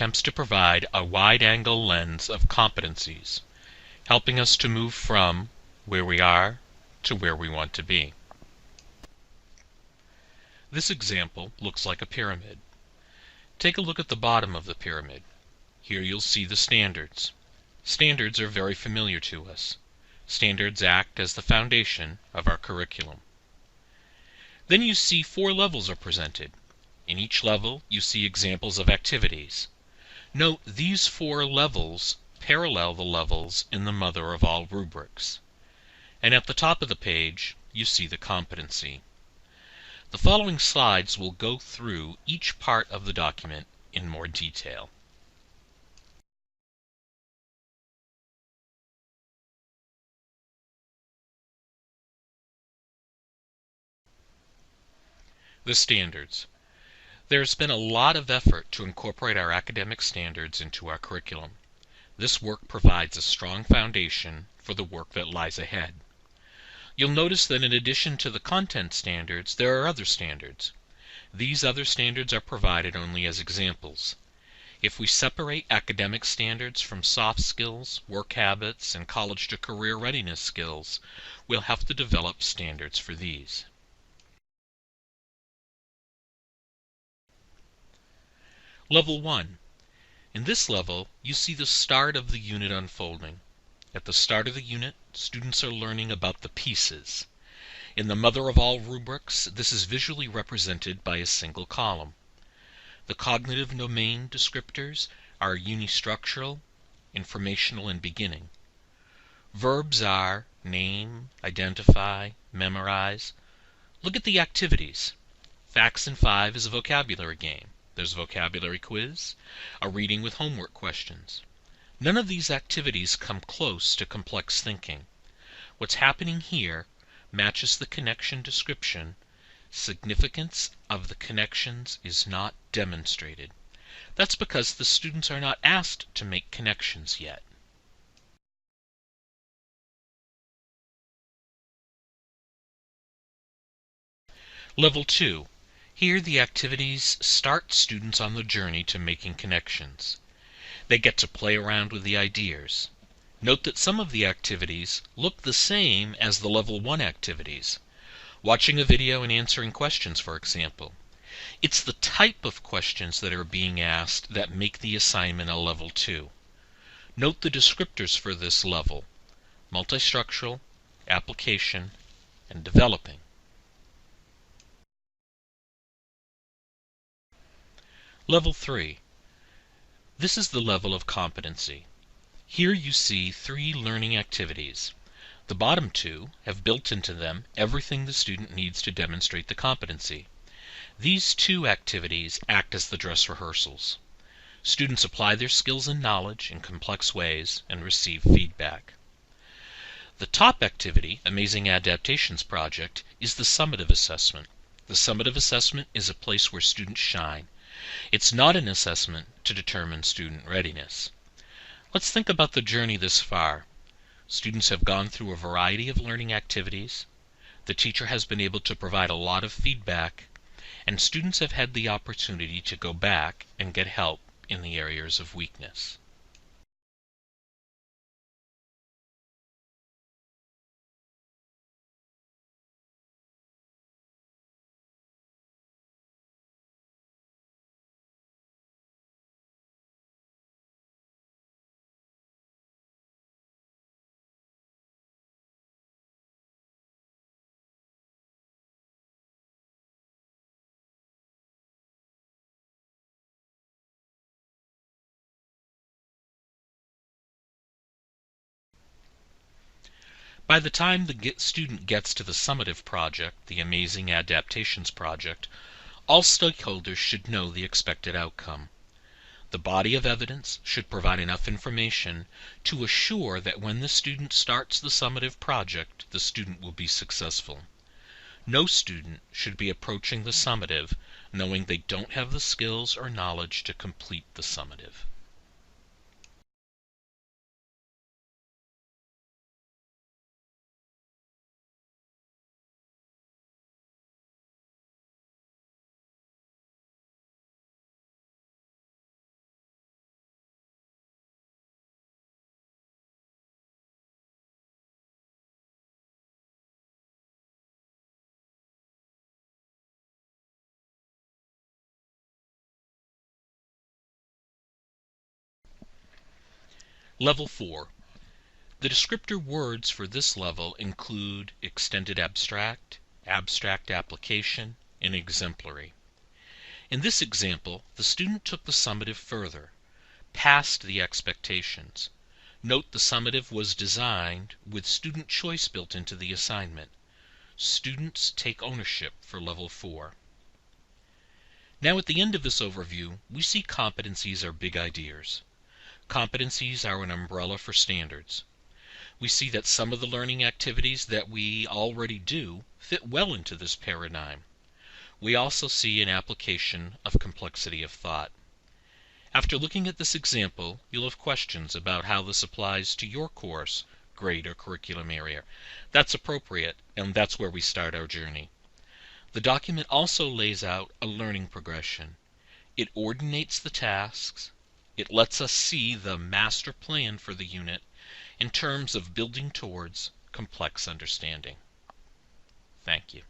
attempts to provide a wide-angle lens of competencies, helping us to move from where we are to where we want to be. This example looks like a pyramid. Take a look at the bottom of the pyramid. Here you'll see the standards. Standards are very familiar to us. Standards act as the foundation of our curriculum. Then you see 4 levels are presented. In each level you see examples of activities. Note these 4 levels parallel the levels in the mother of all rubrics. And at the top of the page you see the competency. The following slides will go through each part of the document in more detail. The standards. There's been a lot of effort to incorporate our academic standards into our curriculum. This work provides a strong foundation for the work that lies ahead. You'll notice that in addition to the content standards, there are other standards. These other standards are provided only as examples. If we separate academic standards from soft skills, work habits, and college to career readiness skills, we'll have to develop standards for these. Level 1. In this level, you see the start of the unit unfolding. At the start of the unit, students are learning about the pieces. In the mother of all rubrics, this is visually represented by a single column. The cognitive domain descriptors are unistructural, informational, and beginning. Verbs are name, identify, memorize. Look at the activities. Facts in 5 is a vocabulary game. There's a vocabulary quiz, a reading with homework questions. None of these activities come close to complex thinking. What's happening here matches the connection description. Significance of the connections is not demonstrated. That's because the students are not asked to make connections yet. Level 2. Here the activities start students on the journey to making connections. They get to play around with the ideas. Note that some of the activities look the same as the Level 1 activities. Watching a video and answering questions, for example. It's the type of questions that are being asked that make the assignment a Level 2. Note the descriptors for this level: multistructural, application, and developing. Level 3. This is the level of competency. Here you see 3 learning activities. The bottom 2 have built into them everything the student needs to demonstrate the competency. These 2 activities act as the dress rehearsals. Students apply their skills and knowledge in complex ways and receive feedback. The top activity, Amazing Adaptations Project, is the summative assessment. The summative assessment is a place where students shine. It's not an assessment to determine student readiness. Let's think about the journey this far. Students have gone through a variety of learning activities. The teacher has been able to provide a lot of feedback, and students have had the opportunity to go back and get help in the areas of weakness. By the time the student gets to the summative project, the Amazing Adaptations Project, all stakeholders should know the expected outcome. The body of evidence should provide enough information to assure that when the student starts the summative project, the student will be successful. No student should be approaching the summative knowing they don't have the skills or knowledge to complete the summative. Level 4. The descriptor words for this level include extended abstract, abstract application, and exemplary. In this example, the student took the summative further, past the expectations. Note the summative was designed with student choice built into the assignment. Students take ownership for level 4. Now at the end of this overview, we see competencies are big ideas. Competencies are an umbrella for standards. We see that some of the learning activities that we already do fit well into this paradigm. We also see an application of complexity of thought. After looking at this example, you'll have questions about how this applies to your course, grade, or curriculum area. That's appropriate, and that's where we start our journey. The document also lays out a learning progression. It ordinates the tasks. It lets us see the master plan for the unit in terms of building towards complex understanding. Thank you.